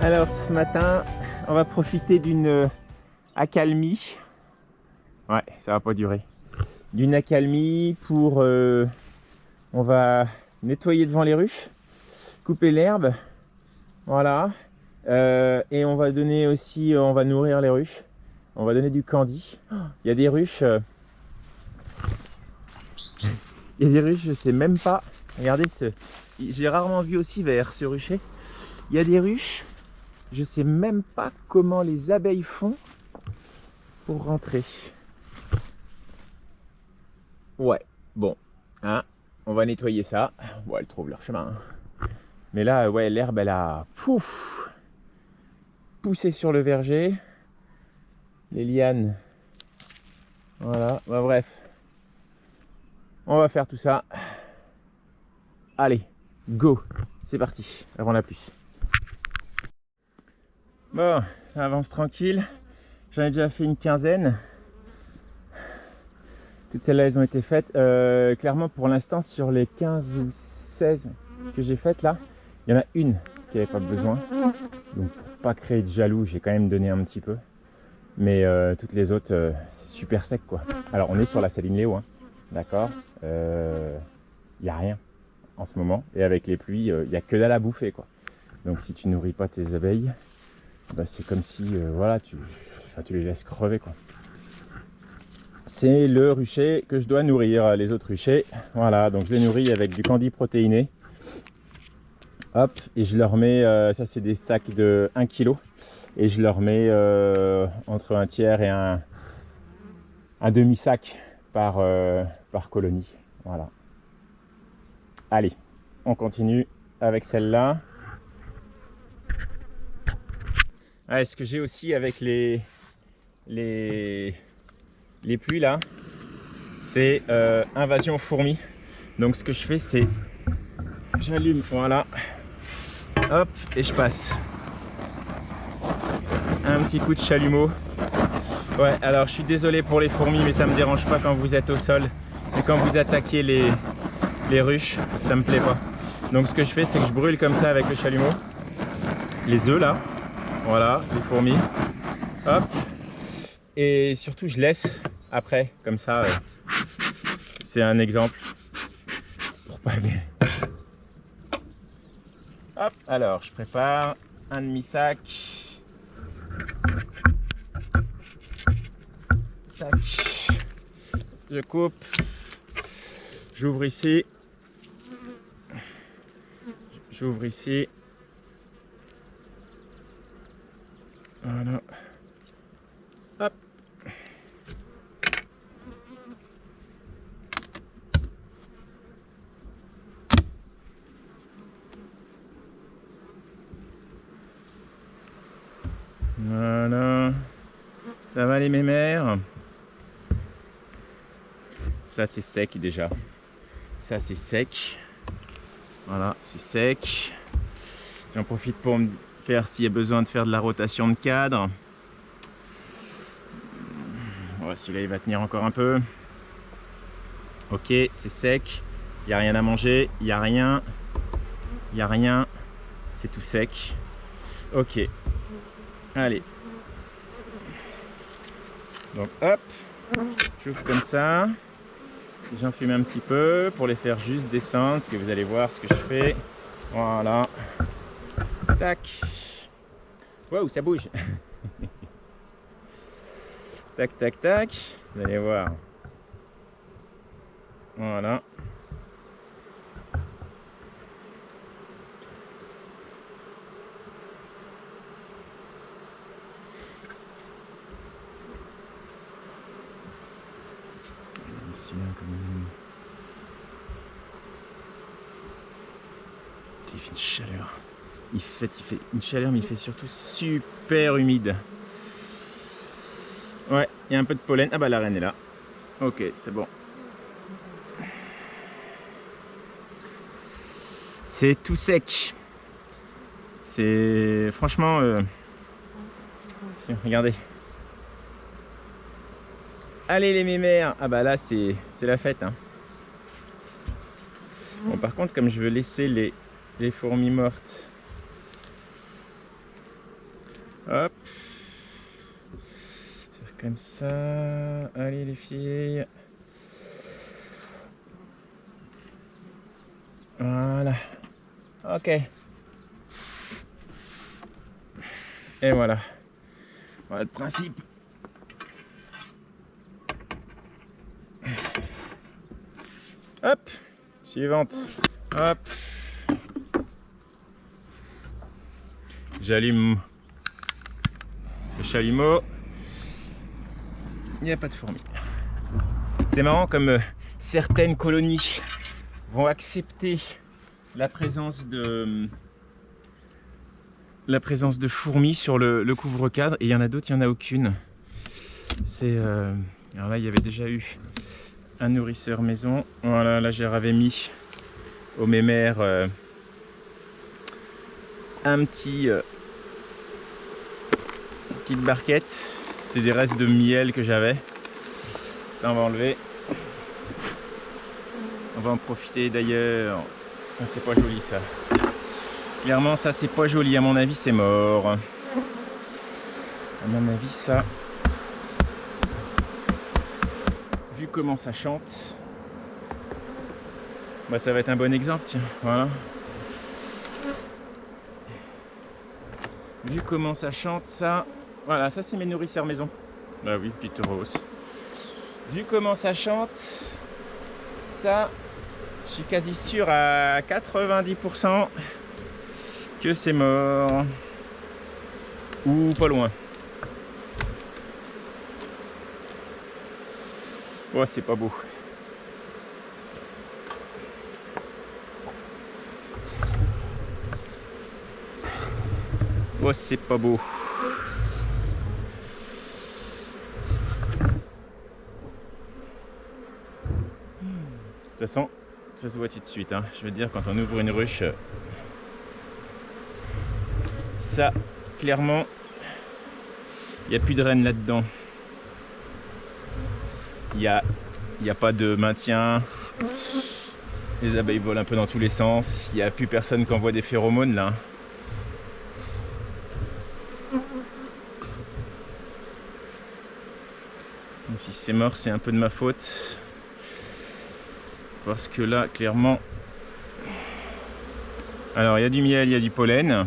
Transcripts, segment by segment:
Alors ce matin, on va profiter d'une accalmie. Ouais, ça va pas durer. D'une accalmie pour... on va nettoyer devant les ruches, couper l'herbe. Voilà. Et on va donner aussi, on va nourrir les ruches. On va donner du candy. Il y a des ruches... il y a des ruches, je sais même pas. Regardez, j'ai rarement vu aussi vert ce rucher. Il y a des ruches, je sais même pas comment les abeilles font pour rentrer. Ouais, bon, hein, on va nettoyer ça. Bon, elles trouvent leur chemin. Hein. Mais là, ouais, l'herbe, elle a poussé sur le verger. Les lianes. Voilà, bah, bref. On va faire tout ça. Allez, go, c'est parti, avant la pluie. Bon, ça avance tranquille. J'en ai déjà fait une quinzaine. Toutes celles-là, elles ont été faites. Clairement, pour l'instant, sur les 15 ou 16 que j'ai faites là, il y en a une qui n'avait pas besoin. Donc, pour pas créer de jaloux, j'ai quand même donné un petit peu. Mais toutes les autres, c'est super sec, quoi. Alors, on est sur la saline Léo, hein. D'accord. Il n'y a rien en ce moment. Et avec les pluies, il n'y a que dalle à bouffer, quoi. Donc, si tu nourris pas tes abeilles, bah, c'est comme si, voilà, tu les laisses crever, quoi. C'est le rucher que je dois nourrir, les autres ruchers. Voilà, donc je les nourris avec du candy protéiné. Hop, et je leur mets, ça c'est des sacs de 1 kg. Et je leur mets entre un tiers et un demi-sac par colonie. Voilà. Allez, on continue avec celle-là. Ah, ce que j'ai aussi avec les pluies là, c'est invasion fourmi. Donc ce que je fais, c'est j'allume, voilà, hop, et je passe un petit coup de chalumeau. Ouais, alors je suis désolé pour les fourmis, mais ça me dérange pas quand vous êtes au sol. Et quand vous attaquez les ruches, ça me plaît pas. Donc ce que je fais, c'est que je brûle comme ça avec le chalumeau les œufs là, voilà, les fourmis, hop, et surtout je laisse après, comme ça, c'est un exemple pour pas bien. Hop, alors je prépare un demi-sac. Tac. Je coupe. J'ouvre ici. J'ouvre ici. Voilà. Hop. Voilà. Ça va les mémères? Ça c'est sec déjà. Ça c'est sec. Voilà, c'est sec. J'en profite pour me faire s'il y a besoin de faire de la rotation de cadre. Voilà, celui-là il va tenir encore un peu. Ok, c'est sec. Il n'y a rien à manger. Il n'y a rien. Il n'y a rien. C'est tout sec. Ok. Allez. Donc hop. J'ouvre comme ça. J'enfume un petit peu pour les faire juste descendre, parce que vous allez voir ce que je fais. Voilà. Tac. Waouh, ça bouge. Tac, tac, tac. Vous allez voir. Voilà. Celui-là, quand même. Il fait une chaleur. Il fait une chaleur, mais il fait surtout super humide. Ouais, il y a un peu de pollen. Ah bah la reine est là. Ok, c'est bon. C'est tout sec. C'est franchement... regardez. Allez les mémères. Ah bah là c'est la fête. Hein. Bon par contre comme je veux laisser les fourmis mortes Hop. Faire comme ça. Allez les filles. Voilà. Ok. Et voilà. Voilà le principe. Hop. Suivante. Hop. J'allume le chalumeau. Il n'y a pas de fourmis. C'est marrant comme certaines colonies vont accepter la présence de fourmis sur le couvre-cadre, et il y en a d'autres, il n'y en a aucune. Alors là, il y avait déjà eu un nourrisseur maison. Voilà, là, j'avais mis au mémère un petite barquette. C'était des restes de miel que j'avais. Ça, on va enlever. On va en profiter d'ailleurs. Ah, c'est pas joli ça. Clairement, ça c'est pas joli. À mon avis, c'est mort. À mon avis, ça. Vu comment ça chante, bah, ça va être un bon exemple. Tiens, voilà. Vu comment ça chante, ça. Voilà, ça c'est mes nourrisseurs maison. Ah oui, petite rose. Vu comment ça chante, ça, je suis quasi sûr à 90% que c'est mort. Ou pas loin. Oh, c'est pas beau. Oh, c'est pas beau. De toute façon, ça se voit tout de suite. Hein. Je veux dire, quand on ouvre une ruche, ça, clairement, il n'y a plus de reine là-dedans. Il n'y a pas de maintien. Les abeilles volent un peu dans tous les sens. Il n'y a plus personne qui envoie des phéromones là. Donc, si c'est mort, c'est un peu de ma faute. Parce que là, clairement... Alors, il y a du miel, il y a du pollen.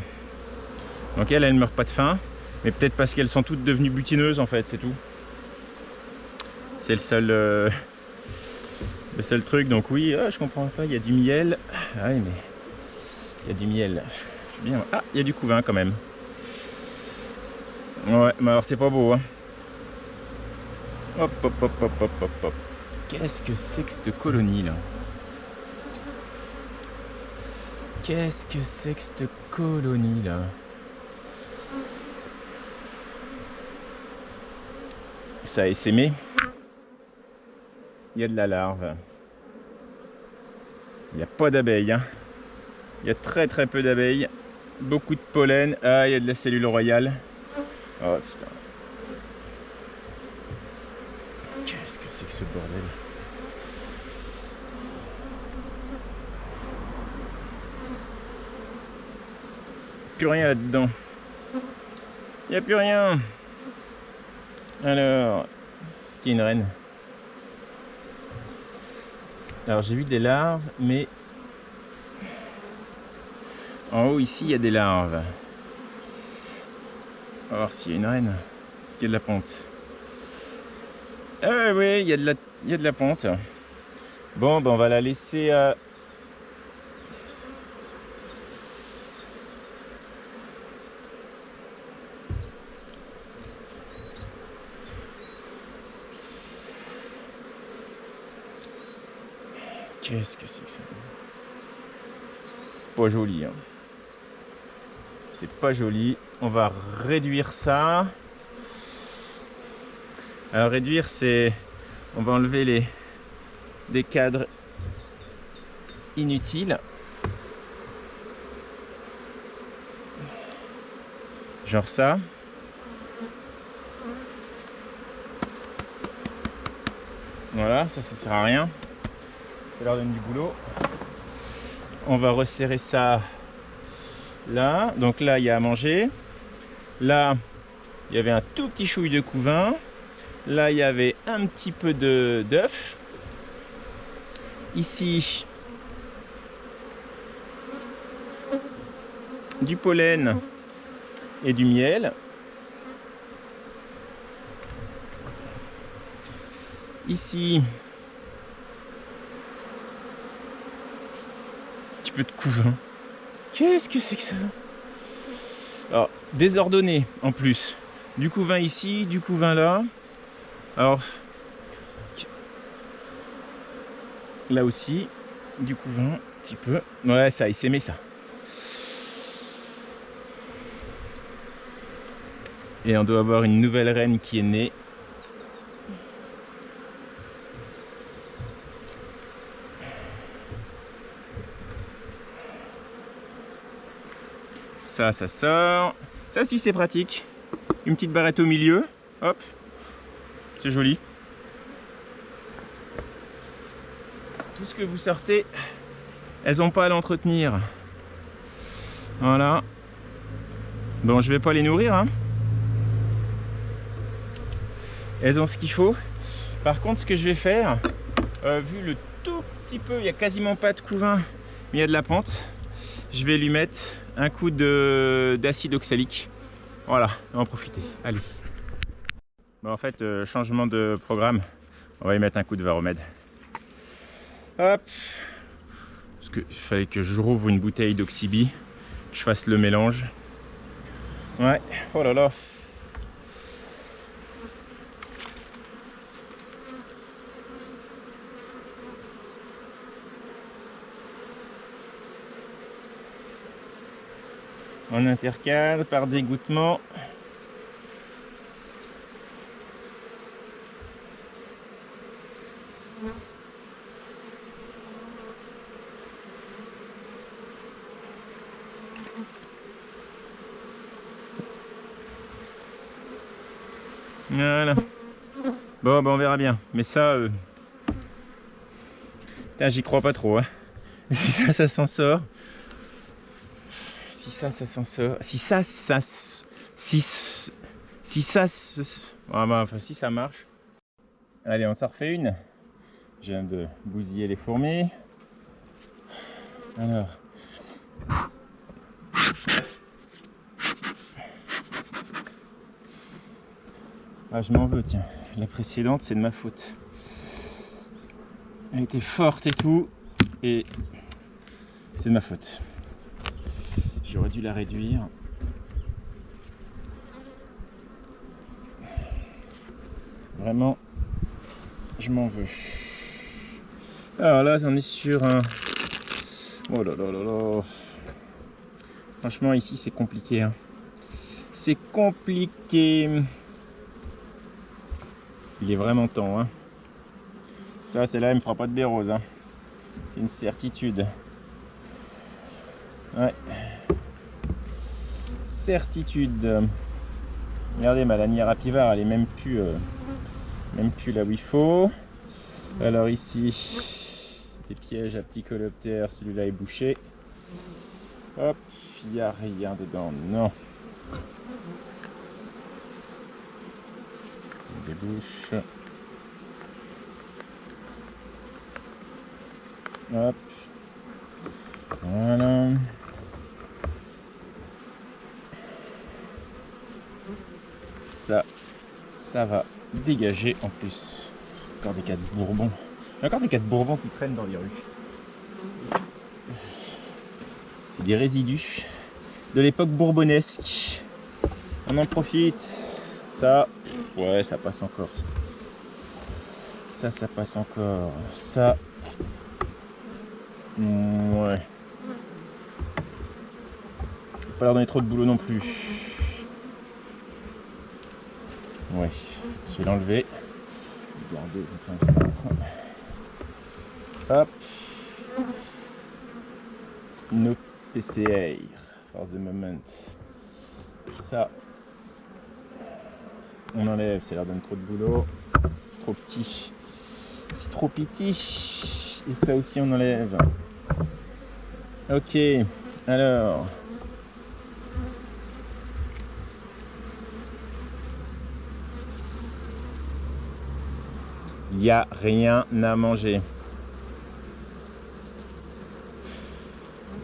Donc elles ne meurent pas de faim. Mais peut-être parce qu'elles sont toutes devenues butineuses, en fait, c'est tout. C'est le seul truc. Donc oui, je comprends pas, il y a du miel. Ah oui, mais il y a du miel. Je suis bien... Ah, il y a du couvain quand même. Ouais, mais alors c'est pas beau, hein. Hop, hop, hop, hop, hop, hop, hop. Qu'est-ce que c'est que cette colonie là? Qu'est-ce que c'est que cette colonie là? Ça a essaimé. Il y a de la larve. Il n'y a pas d'abeilles, hein. Il y a très très peu d'abeilles. Beaucoup de pollen. Ah, il y a de la cellule royale. Oh putain. Qu'est-ce que c'est que ce bordel? Plus rien là-dedans. Il n'y a plus rien. Alors, est-ce qu'il y a une reine? Alors j'ai vu des larves, mais en haut ici il y a des larves. On va voir s'il y a une reine. Est-ce qu'il y a de la ponte? Ah oui, il y a de la ponte. Bon, ben on va la laisser. Qu'est-ce que c'est que ça? Pas joli, hein. C'est pas joli. On va réduire ça. Alors réduire, c'est... On va enlever des cadres inutiles. Genre ça. Voilà, ça sert à rien. Ça leur donne du boulot. On va resserrer ça là. Donc là, il y a à manger. Là, il y avait un tout petit chouille de couvain. Là, il y avait un petit peu d'œuf. Ici, du pollen et du miel. Ici, un petit peu de couvain. Qu'est-ce que c'est que ça? Alors, désordonné en plus. Du couvain ici, du couvain là. Alors, là aussi, du couvain, un petit peu. Ouais, ça, il s'aimait ça. Et on doit avoir une nouvelle reine qui est née. Ça sort. Ça aussi, c'est pratique. Une petite barrette au milieu. Hop. C'est joli. Tout ce que vous sortez, elles n'ont pas à l'entretenir. Voilà. Bon, je vais pas les nourrir, hein. Elles ont ce qu'il faut. Par contre, ce que je vais faire, vu le tout petit peu, il n'y a quasiment pas de couvain, mais il y a de la pente, je vais lui mettre un coup d'acide oxalique. Voilà, on va en profiter. Allez. Bon, en fait, changement de programme. On va y mettre un coup de Varomède. Hop. Parce qu'il fallait que je rouvre une bouteille d'Oxybi, que je fasse le mélange. Ouais, oh là là. On intercale par dégoûtement. Voilà. Bon, on verra bien. Mais ça, j'y crois pas trop. Hein. Si ça s'en sort. Si ça s'en sort. Si ça marche. Allez, on s'en refait une. Je viens de bousiller les fourmis. Alors. Ah, je m'en veux, tiens. La précédente, c'est de ma faute. Elle était forte et tout. Et c'est de ma faute. J'aurais dû la réduire. Vraiment, je m'en veux. Alors là, on est sur un... Oh là là là là. Franchement, ici, c'est compliqué. Hein. C'est compliqué. Il est vraiment temps. Hein. Ça, celle-là, elle me fera pas de bérose. Hein. C'est une certitude. Ouais. Certitude. Regardez, ma lanière à pivard, elle est même plus là où il faut. Alors ici, des pièges à petits coléoptères, celui-là est bouché. Hop, il n'y a rien dedans, non. On débouche. Hop. Voilà. Ça va dégager en plus. Encore des 4 bourbons. Il y a encore des 4 bourbons qui traînent dans les rues. C'est des résidus de l'époque bourbonnesque. On en profite. Ça, ouais, ça passe encore. Ça passe encore. Ça, ouais. Faut pas leur donner trop de boulot non plus. Ouais, je vais l'enlever. Hop. No PCA for the moment. Ça, on enlève, ça leur donne trop de boulot. C'est trop petit. C'est trop petit. Et ça aussi, on enlève. Ok, alors. Il n'y a rien à manger.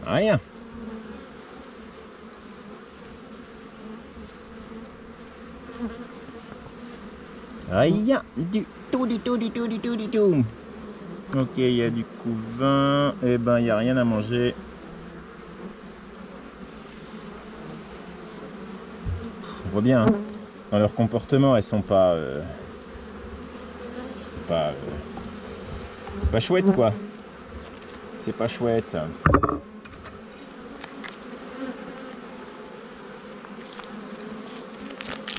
Rien. Rien du tout, du tout, du tout, du tout, du tout. Ok, il y a du couvain. Eh ben, il n'y a rien à manger. On voit bien, hein. Dans leur comportement, elles sont pas... c'est pas chouette, quoi. C'est pas chouette.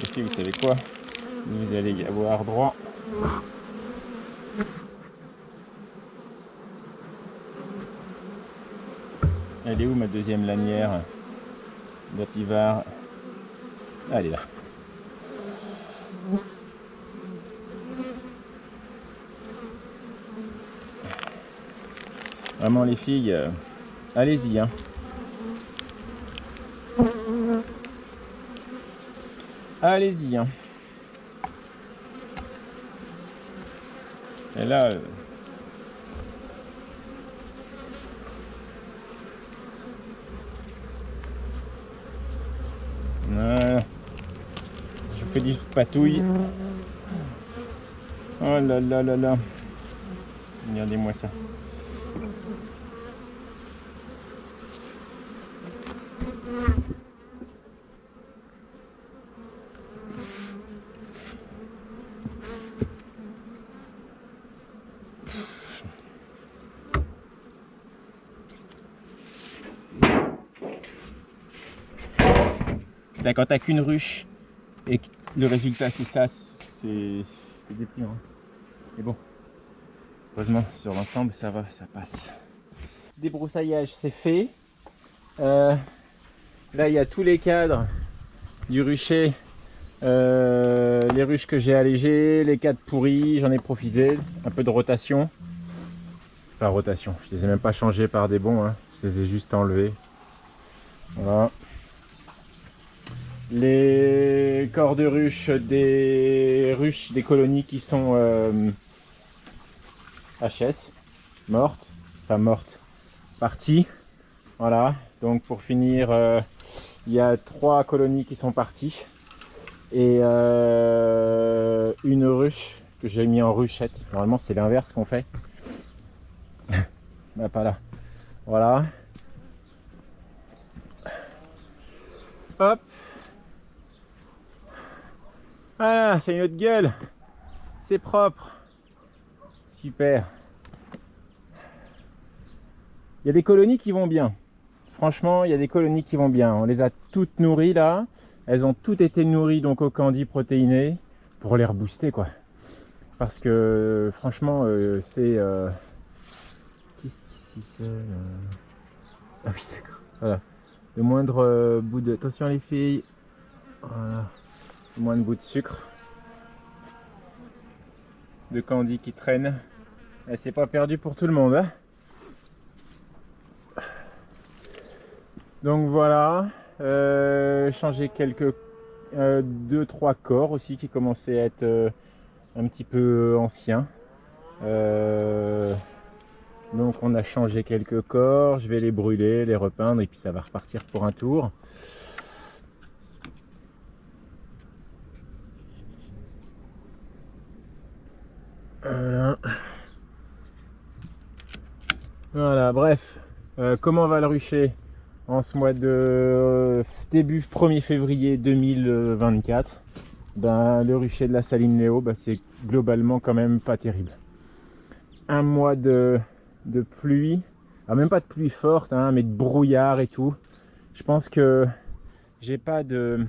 Et puis, vous savez quoi? Vous allez y avoir droit. Elle est où ma deuxième lanière de pivard? Ah, elle est là. Vraiment les filles, allez-y, hein. Allez-y, hein. Et là, je fais du patouille. Oh là là là là. Regardez-moi ça. Là, quand t'as qu'une ruche et que le résultat c'est ça, c'est déprimant. Mais bon, heureusement sur l'ensemble ça va, ça passe. Débroussaillage c'est fait. Là il y a tous les cadres du rucher, les ruches que j'ai allégées, les cadres pourris, j'en ai profité, un peu de rotation. Enfin rotation, je les ai même pas changés par des bons, hein. Je les ai juste enlevés. Voilà. Les corps de ruches des colonies qui sont HS, mortes, enfin mortes, parties. Voilà, donc pour finir, il y a 3 colonies qui sont parties et une ruche que j'ai mis en ruchette. Normalement c'est l'inverse qu'on fait. Bah, pas là. Voilà. Hop. Voilà, c'est une autre gueule. C'est propre. Super. Il y a des colonies qui vont bien. Franchement, il y a des colonies qui vont bien. On les a toutes nourries là. Elles ont toutes été nourries donc au candy protéiné pour les rebooster quoi. Parce que franchement, c'est... Qu'est-ce qu'ici c'est Ah oui, d'accord. Voilà. Le moindre bout de... Attention les filles. Voilà. Le moindre bout de sucre. De candy qui traîne. Et c'est pas perdu pour tout le monde. Hein. Donc voilà. Changer quelques... 2-3 corps aussi qui commençaient à être un petit peu anciens. Donc on a changé quelques corps, je vais les brûler, les repeindre et puis ça va repartir pour un tour. Voilà, voilà bref, comment va le rucher en ce mois de début 1er février 2024? Ben, le rucher de la Saline Léo, ben, c'est globalement quand même pas terrible. Un mois de pluie, ah, même pas de pluie forte, hein, mais de brouillard et tout. Je pense que j'ai pas de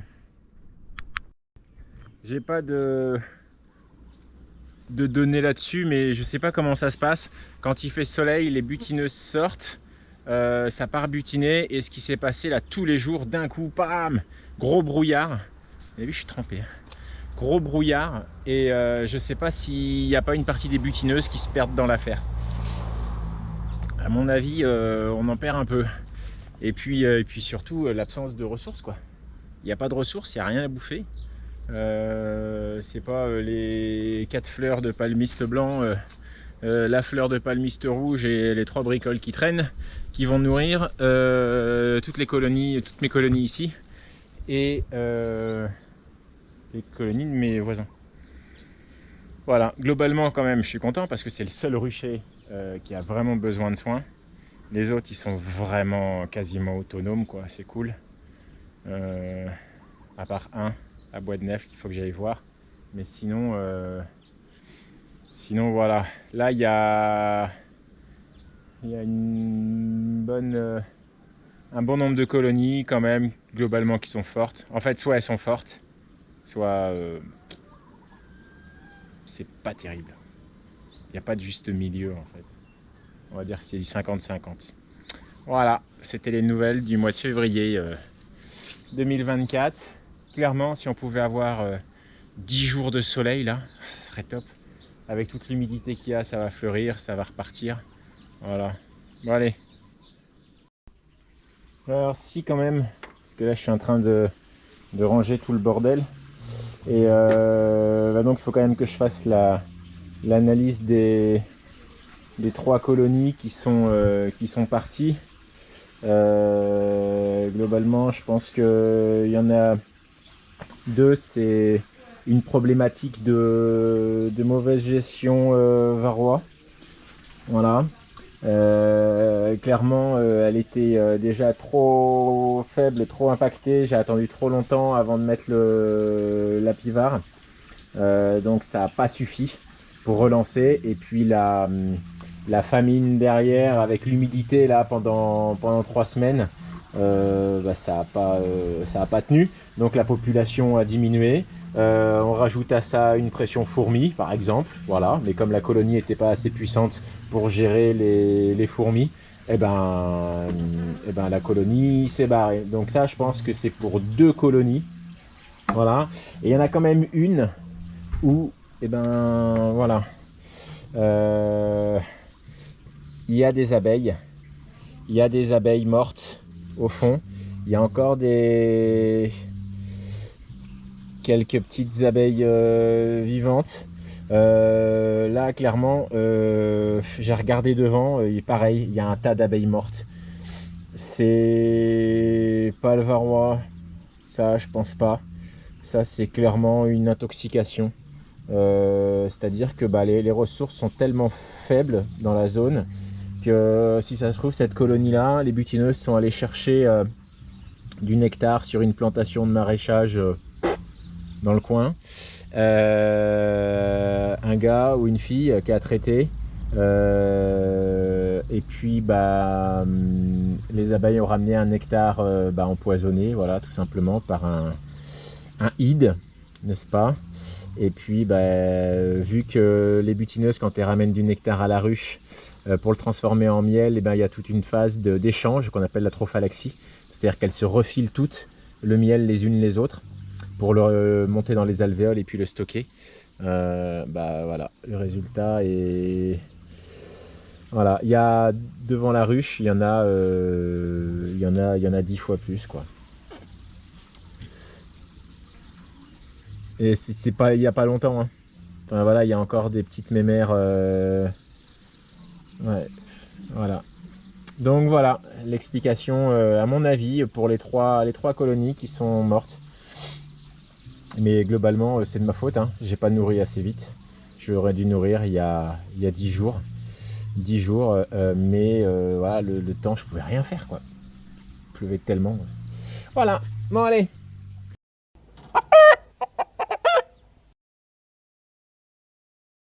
données là-dessus, mais je sais pas comment ça se passe. Quand il fait soleil, les butineuses sortent, ça part butiner, et ce qui s'est passé là tous les jours, d'un coup, bam, gros brouillard. Vous avez vu, je suis trempé. Gros brouillard, et je sais pas s'il n'y a pas une partie des butineuses qui se perdent dans l'affaire. À mon avis, on en perd un peu. Et puis surtout, l'absence de ressources, quoi. Il n'y a pas de ressources, il n'y a rien à bouffer. C'est pas les 4 fleurs de palmiste blanc, la fleur de palmiste rouge et les 3 bricoles qui traînent, qui vont nourrir toutes mes colonies ici et les colonies de mes voisins. Voilà, globalement quand même je suis content parce que c'est le seul rucher qui a vraiment besoin de soins. Les autres ils sont vraiment quasiment autonomes quoi, c'est cool. À part un à Bois de Nef qu'il faut que j'aille voir. Mais sinon, sinon voilà. Là il y a une bonne, un bon nombre de colonies quand même, globalement qui sont fortes. En fait, soit elles sont fortes, soit c'est pas terrible. Il n'y a pas de juste milieu en fait. On va dire que c'est du 50-50. Voilà, c'était les nouvelles du mois de février 2024. Clairement, si on pouvait avoir 10 jours de soleil là, ça serait top. Avec toute l'humidité qu'il y a, ça va fleurir, ça va repartir. Voilà. Bon allez. Alors si quand même, parce que là je suis en train de ranger tout le bordel. Et donc il faut quand même que je fasse l'analyse des 3 colonies qui sont parties. Globalement je pense qu'il y en a 2, c'est une problématique de mauvaise gestion varroa. Voilà. Clairement elle était déjà trop faible et trop impactée. J'ai attendu trop longtemps avant de mettre l'apivare. Donc ça n'a pas suffi pour relancer. Et puis la famine derrière avec l'humidité là pendant 3 semaines, ça a pas tenu. Donc la population a diminué. On rajoute à ça une pression fourmi par exemple, voilà. Mais comme la colonie n'était pas assez puissante pour gérer les fourmis, et ben la colonie s'est barrée. Donc ça je pense que c'est pour 2 colonies, voilà. Et il y en a quand même une où voilà, il y a des abeilles, mortes au fond. Il y a encore quelques petites abeilles vivantes. Là clairement j'ai regardé devant et pareil, il y a un tas d'abeilles mortes. C'est pas le varroa, ça je pense pas. Ça c'est clairement une intoxication. C'est à dire que les ressources sont tellement faibles dans la zone que si ça se trouve cette colonie là, les butineuses sont allées chercher du nectar sur une plantation de maraîchage dans le coin. Un gars ou une fille qui a traité et puis les abeilles ont ramené un nectar empoisonné, voilà, tout simplement par un hide, n'est-ce pas? Et puis vu que les butineuses, quand elles ramènent du nectar à la ruche pour le transformer en miel, il y a toute une phase d'échange qu'on appelle la trophalaxie, c'est-à-dire qu'elles se refilent toutes le miel les unes les autres pour le monter dans les alvéoles et puis le stocker. Voilà, le résultat est... Voilà, il y a devant la ruche, il y en a 10 fois plus, quoi. Et c'est pas il y a pas longtemps, hein. Enfin, voilà, il y a encore des petites mémères. Ouais, voilà. Donc voilà l'explication à mon avis pour les trois colonies qui sont mortes. Mais globalement c'est de ma faute, hein. J'ai pas nourri assez vite. J'aurais dû nourrir il y a 10 jours. 10 jours, mais voilà, le temps je pouvais rien faire quoi. Il pleuvait tellement. Voilà, bon allez.